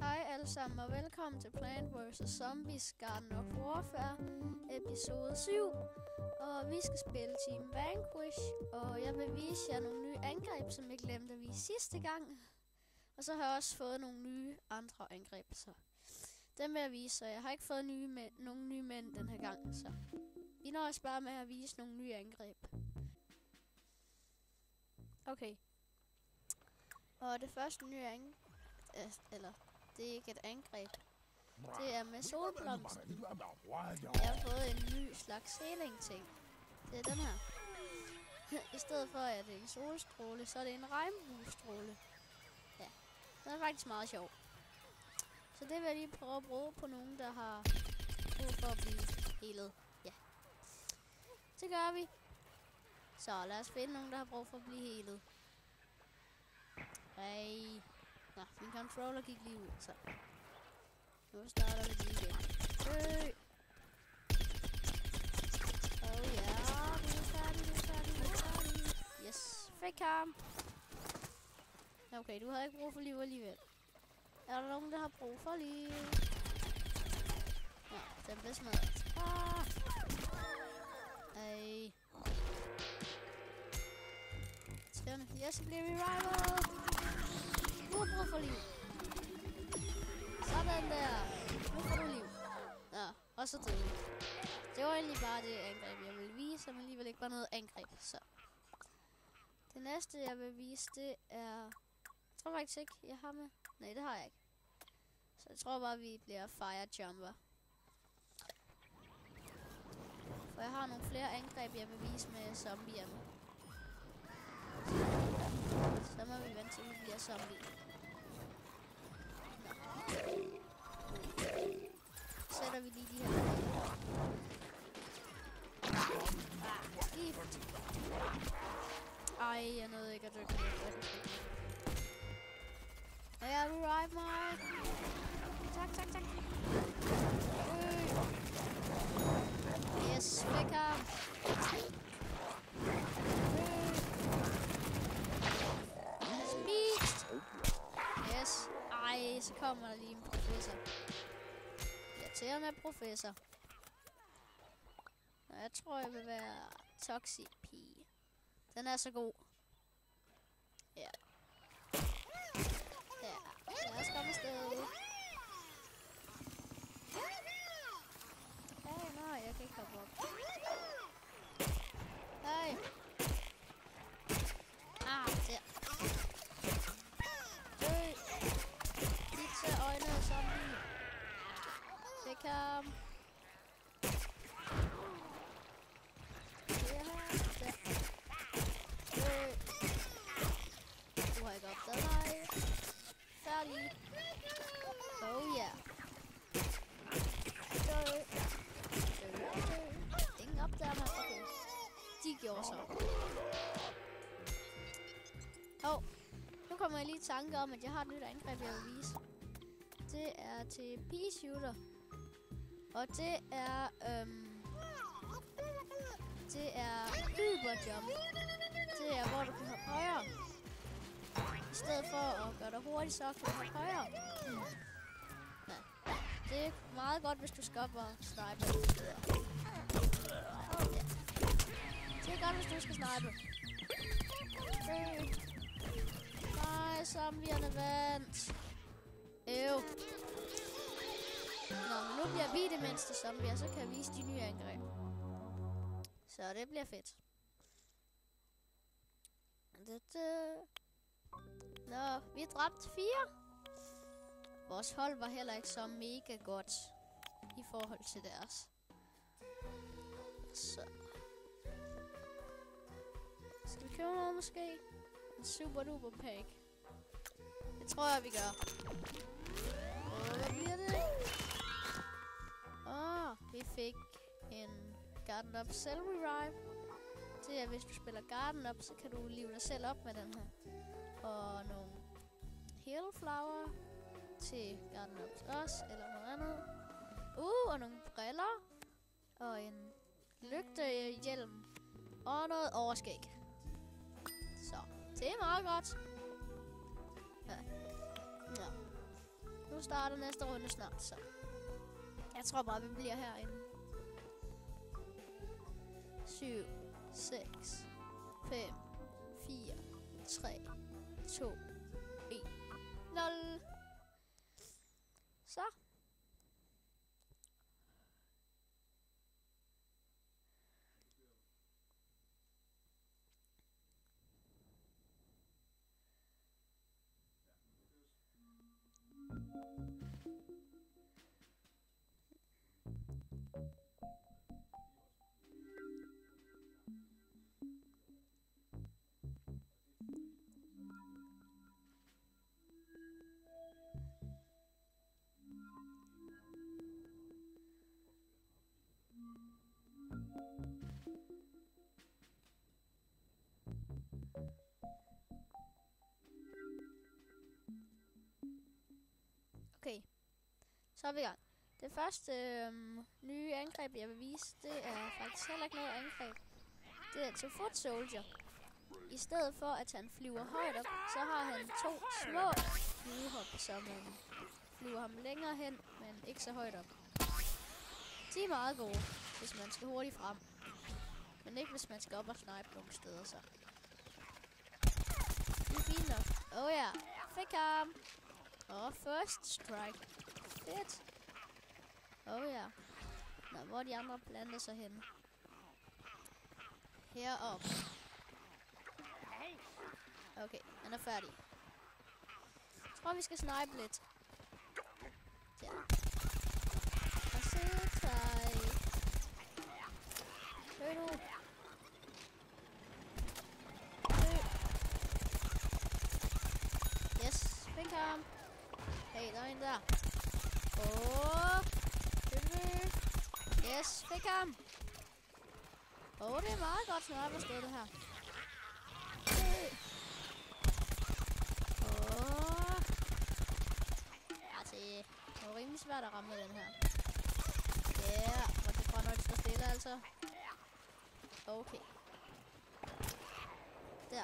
Hej alle sammen og velkommen til Plant vs. Zombies Garden of Warfare episode 7. Og vi skal spille Team Vanquish, og jeg vil vise jer nogle nye angreb, som jeg glemte at vise sidste gang. Og så har jeg også fået nogle nye andre angreb, så dem vil jeg vise, så jeg har ikke fået nogle nye mænd den her gang. Så vi nøjes bare med at vise nogle nye angreb. Okay. Og det første nye angreb, det er ikke et angreb. Det er med solblomsten. Jeg har fået en ny slags healing-ting. Det er den her. I stedet for at det er en solstråle, så er det en regnbuestråle. Ja, den er faktisk meget sjov. Så det vil jeg lige prøve at bruge på nogen, der har brug for at blive healet. Ja. Det gør vi. Så lad os finde nogen, der har brug for at blive healet. Hey. Nå, min controller gik lige ud, så nu starter vi lige igen. Oh ja, vi er færdige. Yes, fik ham. Okay, du havde ikke brug for liv alligevel. Er der nogen, der har brug for liv? Ja, den bliver smadret. Ej. Skønne. Yes, så bliver vi rival. Du har brug for liv. Sådan der. Nu får du liv. Ja, og så døde vi. Det var egentlig bare det angreb, jeg ville vise, men alligevel ikke bare noget angreb, så. Det næste, jeg vil vise, det er... Jeg tror faktisk ikke, jeg har med. Nej, det har jeg ikke. Så jeg tror bare, vi bliver fire jumper. For jeg har nogle flere angreb, jeg vil vise med zombierne. Så må vi vente til, vi bliver zombie. Sætter vi lige de her. Gift. Ej, jeg nåede ikke at dykke ned. Ja, revive mig. Tak. Yes, fik ham. Yes. Ej, så kommer der lige en professor. Jeg tæller med professor. Nå, jeg tror, jeg vil være toxic pige. Den er så god. Ja. Ja, lad os komme afsted. Hey, nej, jeg kan ikke hoppe op. Hey. Der. Pizza øjne zombie. Fik ham. Du har ikke opdaget mig. Færdig. Oh yeah. Ingen opdager mig. Okay. De gjorde så. Nu kommer jeg lige i tanke om, at jeg har et nyt angreb, jeg vil vise. Det er til pea shooter. Og det er hyperjump. Det er, hvor du kan hoppe højere. I stedet for at gøre dig hurtigt, så kan du hoppe højere. Ja. Det er meget godt, hvis du skal op og snipe. Ja. Det er godt, hvis du skal snipe. Nej, zombierne vandt. Nå, men nu bliver vi det mindste zombier, så kan jeg vise de nye angreb. Så det bliver fedt. Nå, vi dræbte 4. Vores hold var heller ikke så mega godt i forhold til deres. Så. Skal vi købe noget måske? En super duper pack. Det tror jeg, vi gør. Hvad bliver det? Vi fik en Garden Up Cell Revive. Det er, hvis du spiller Garden Up, så kan du live dig selv op med den her. Og nogle Heal Flower til Garden Up også, eller noget andet. Og nogle briller. Og en lygtehjelm. Og noget overskæg. Så, det er meget godt. Ja. Nu nu starter næste runde snart, så jeg tror bare, vi bliver herinde. 7, 6, 5, 4, 3, 2, 1, 0. Så. Okay, så er vi i gang. Det første nye angreb, jeg vil vise, det er faktisk heller ikke noget angreb. Det er til foot soldier. I stedet for at han flyver højt op, så har han 2 små flyvehop, som flyver ham længere hen, men ikke så højt op. De er meget gode, hvis man skal hurtigt frem. Men ikke hvis man skal op og snipe nogle steder, så. Det er fint nok. Oh ja, fik ham. First strike. Fedt. Oh ja. Nå, hvor er de andre planter sig henne? Heroppe. Okay, han er færdig. Jeg tror, vi skal snipe lidt. Der. Og se dig. Hør nu. Yes, fik ham. Hey, der er en der. Yes, fik ham. Det er meget godt sniperstød det her. Altså, det er rimelig svært at ramme den her. Ja, og det brænder ikke så stille altså. Okay. Der.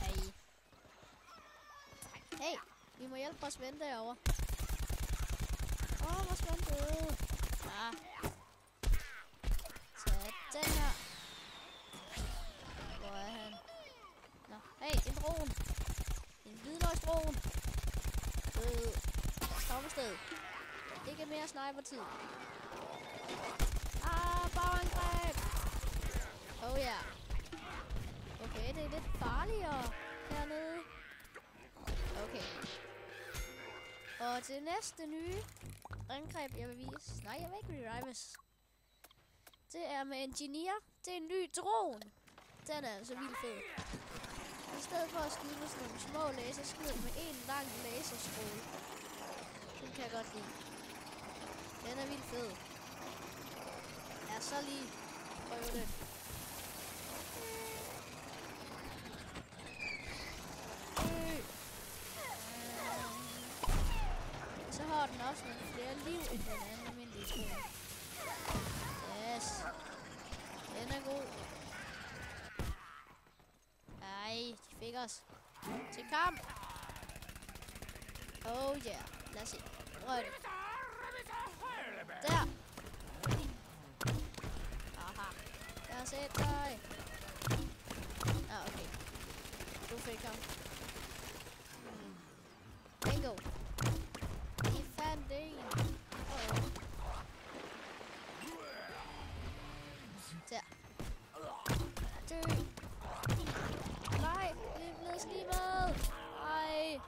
Hey. Hey, vi må hjælpe vores ven derovre. Vores ven døde. Ja. Tag den her. Hvor er han? Nå, hey, en dron. En hvidløgsdron. Stop på stedet. Ikke mere sniper-tid. Bagangreb. Oh ja. Okay, det er lidt farligere hernede. Okay. Og det næste nye angreb, jeg vil vise. Nej, jeg vil ikke revives. Det er med Engineer. Det er en ny drone. Den er altså vildt fed. I stedet for at skyde med sådan nogle små laser, skyder med en lang laserstråle. Den kan jeg godt lide. Den er vildt fed. Ja, så lige prøve den. Så har den også nogle flere liv end den anden almindelige drone. Yes. Den er god. Ej, de fik os. Til kamp. Oh yeah. Lad os se. Røg det. Der. Aha. Jeg har set dig. Okay. Du fik ham. Bingo. I fandt en. Der. Dø. Nej, vi er blevet snibet. Ej.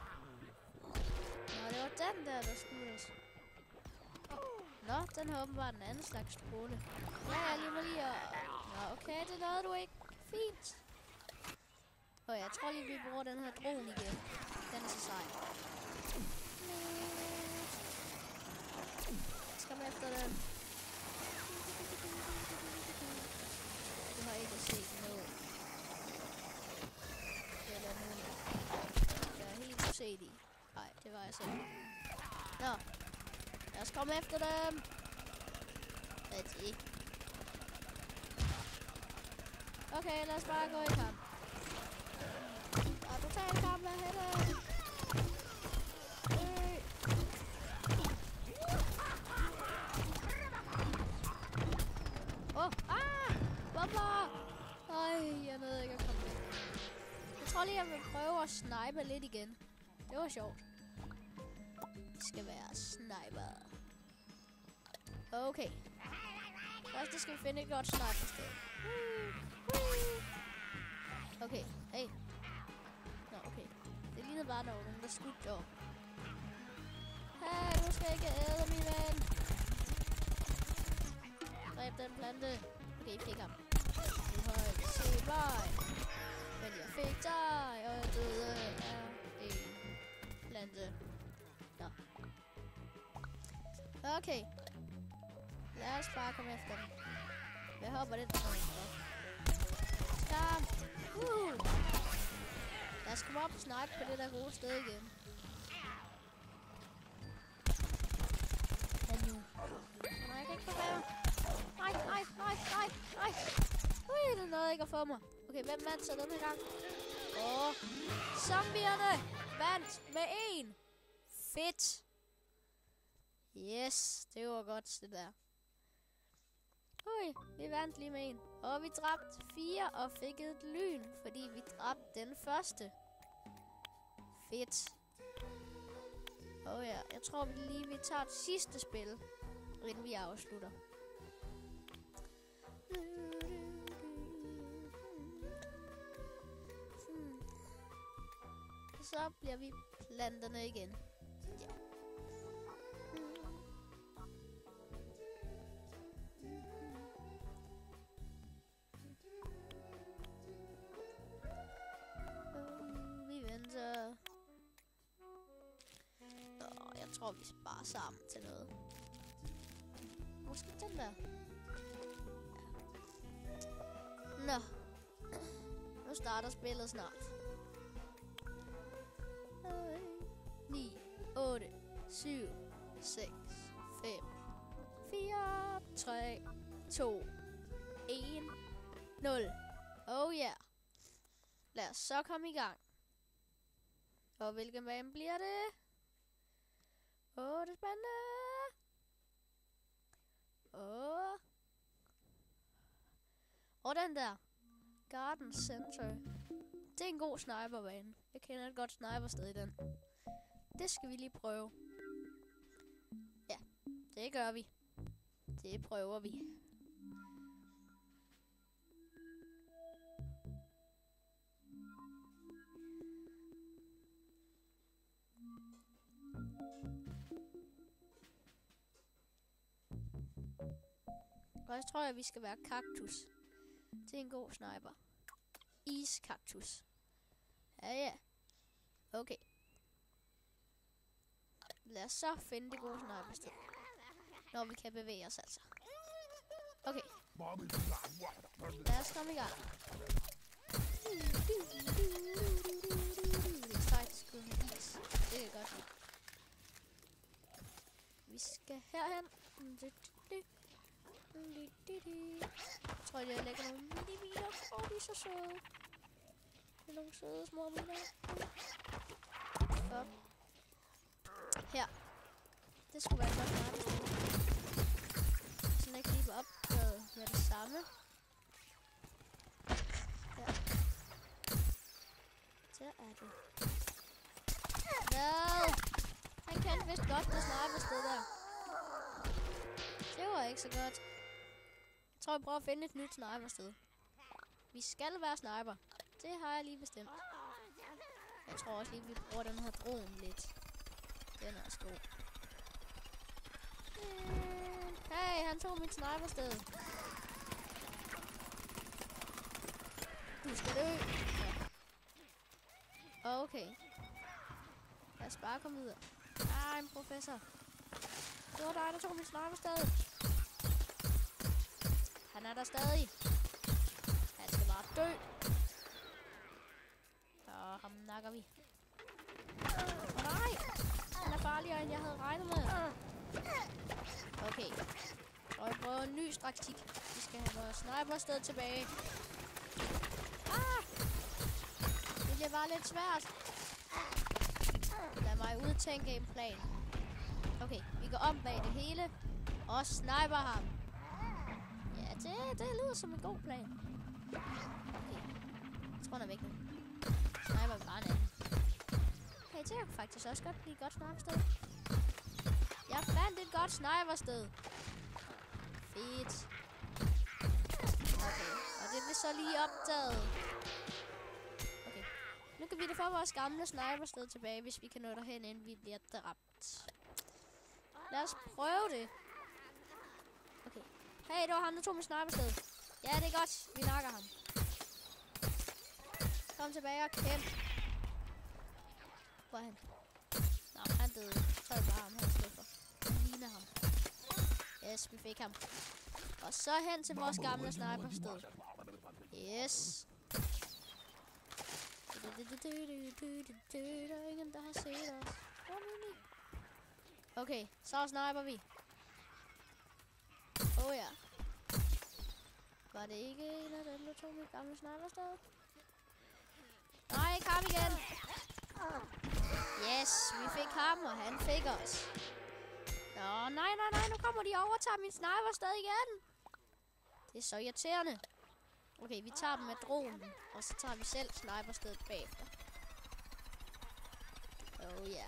Nå, det var den der skudte os. Nå, den har åbenbart en anden slags stråle. Ja, jeg lige må lige at... Nå, okay, det nåede du ikke. Fint. Jeg tror lige, vi bruger den her drone igen. Den er så sej. Jeg skal med efter den. Du har ikke set noget. Eller nogen. Jeg er helt uset i. Nej, det var jeg selv. Nå. Lad os komme efter dem. Hvad er det? Okay, lad os bare gå i kamp. Der er total kamp af hende. og sniper lidt igen. Det var sjovt. Det skal være sniper. Okay. Først skal vi finde et godt sniper-sted. Okay, hey. Nå, okay. Det lignede bare nogen, der skudte derovre. Hey, du skal ikke æde, min ven. Dræb den plante. Okay, fik ham. Du har ikke set mig. Men jeg fik dig, og jeg døde af en plante. Nå. Okay. Lad os bare komme efter den. Jeg hopper lidt på den. Kom. Lad os komme op og snipe på det der gode sted igen. Nej, jeg kan ikke få mig. Nej. Ui, det nåede ikke at få mig. Okay, hvem vandt så denne gang? Zombierne vandt med 1. Fedt. Yes, det var godt det der. Ui, vi vandt lige med 1. Og vi dræbte 4 og fik et lyn, fordi vi dræbte den første. Fedt. Ja, jeg tror vi tager det sidste spil, inden vi afslutter. Så bliver vi planterne igen. Ja. Vi venter. Jeg tror, vi sparer sammen til noget. Måske den der. Ja. Nå. Nu starter spillet snart. 9, 8, 7, 6, 5, 4, 3, 2, 1, 0. Oh yeah. Lad os så komme i gang. Og hvilken bane bliver det? Det er spændende. Og den der. Garden Center. Det er en god sniperbane. Jeg kender et godt snipersted i den. Det skal vi lige prøve. Ja, det gør vi. Det prøver vi. Og jeg tror, at vi skal være kaktus. Det er en god sniper. Iskaktus. Ja. Okay. Lad os så finde det gode snipersted. Når vi kan bevæge os altså. Okay. Lad os komme i gang. Det er sejt at skyde med is. Det er godt. Vi skal herhen. Jeg tror, jeg lægger nogle mini-miner. De er så søde. Det er nogle søde små miner. Op. Her. Det skulle være godt meget. Sådan jeg griber op med det samme. Der. Der er det. Hvad? Han kan vist godt det snipersted der. Det var ikke så godt. Jeg tror, jeg prøver at finde et nyt snipersted. Vi skal være sniper. Det har jeg lige bestemt. Jeg tror også lige, vi bruger den her drone lidt. Den er også god. Hey, han tog mit snipersted. Du skal dø. Ja. Okay. Lad os bare komme videre. En professor. Det var dig, der tog mit snipersted. Han er der stadig. Han skal bare dø. Og ham nakker vi. Nej! Han er farligere, end jeg havde regnet med. Okay. Og jeg prøver en ny strategi. Vi skal have vores snipersted tilbage. Det bliver bare lidt svært. Lad mig udtænke en plan. Okay, vi går om bag det hele. Og sniper ham. Ja, det lyder som en god plan. Okay. Jeg tror, han er væk nu. Sniper vi bare en anden. jeg kunne faktisk også godt lide godt snipersted. Jeg fandt et godt snipersted. Fedt. Okay, og det blev så lige opdaget. Okay, nu kan vi da få vores gamle snipersted tilbage, hvis vi kan nå derhen, inden vi bliver dræbt. Lad os prøve det. Okay. Hey, det var ham, der tog mit snipersted. Ja, det er godt. Vi nakker ham. Kom tilbage og kæmp. Hvor er han? Nå, han døde. Så er det bare ham, han stod for. Han ligner ham. Yes, vi fik ham. Og så hen til vores gamle snipersted. Yes. Der er ingen, der har set os. Okay, så sniper vi. Ja. Var det ikke en af dem, der tog mit gamle snipersted? Nej, ikke ham igen. Yes, vi fik ham, og han fik os. Nå, nej, nu kommer de over og tager min snipersted igen. Det er så irriterende. Okay, vi tager dem med dronen, og så tager vi selv sniperstedet bagefter. Ja.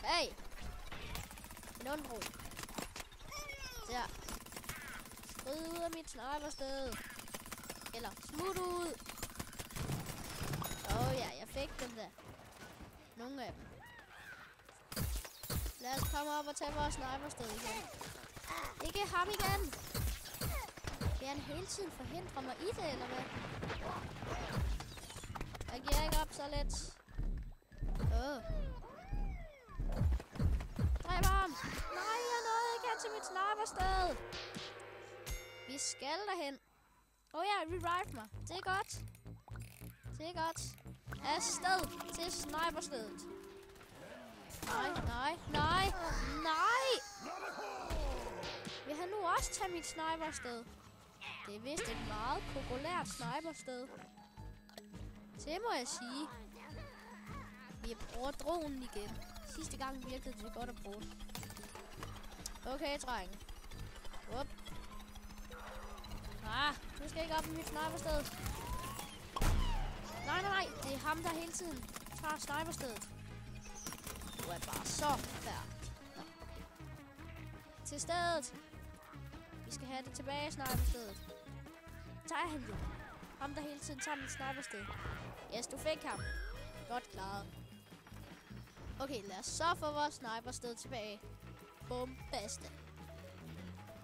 Hey! En ond drone. Der. Skrid ud af mit snipersted. Eller smut ud. Ja, jeg fik dem der. Nogle af dem. Lad os komme op og tage vores snipersted igen. Ikke ham igen. Kan han hele tiden forhindre mig i det, eller hvad? Jeg giver ikke op så let. Dræb ham! Nej, jeg nåede ikke hen til mit snipersted. Vi skal derhen. Ja, revive mig. Det er godt. Det er godt. Afsted til sniperstedet. Nej. Vil han nu også tage mit snipersted? Det er vist et meget populært snipersted. Det må jeg sige. Vi bruger dronen igen. Sidste gang virkede det godt at bruge. Okay, dreng. Up. Du skal ikke op i mit snipersted. Nej. Det er ham, der hele tiden tager sniperstedet. Du er bare så færdig. Til stedet. Vi skal have det tilbage, sniperstedet. Tager han jo. Ham, der hele tiden tager mit snipersted. Yes, du fik ham. Godt klaret. Okay, lad os så få vores snipersted tilbage. Bombaste.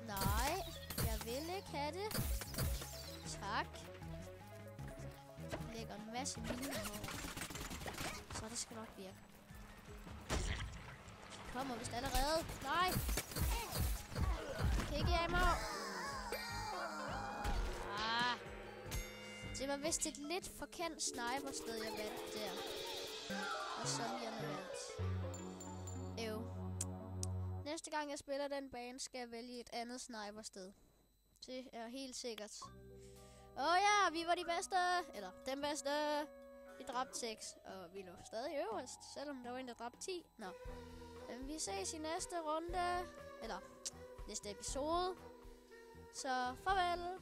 Nej, jeg vil ikke have det. Tak. Jeg lægger en masse miner over. Så det skal nok virke. Kommer vist allerede. Nej. Ikke af mig. Det var vist et lidt forkendt snipersted, jeg valgte der. Og så lige vandt. Næste gang jeg spiller den bane, skal jeg vælge et andet snipersted. Det er helt sikkert. Ja, vi var de bedste. Eller den bedste. Vi dræbte 6, og vi lå stadig øverst, selvom der var en, der dræbte 10. Nå. Men vi ses i næste runde. Eller næste episode. Så farvel.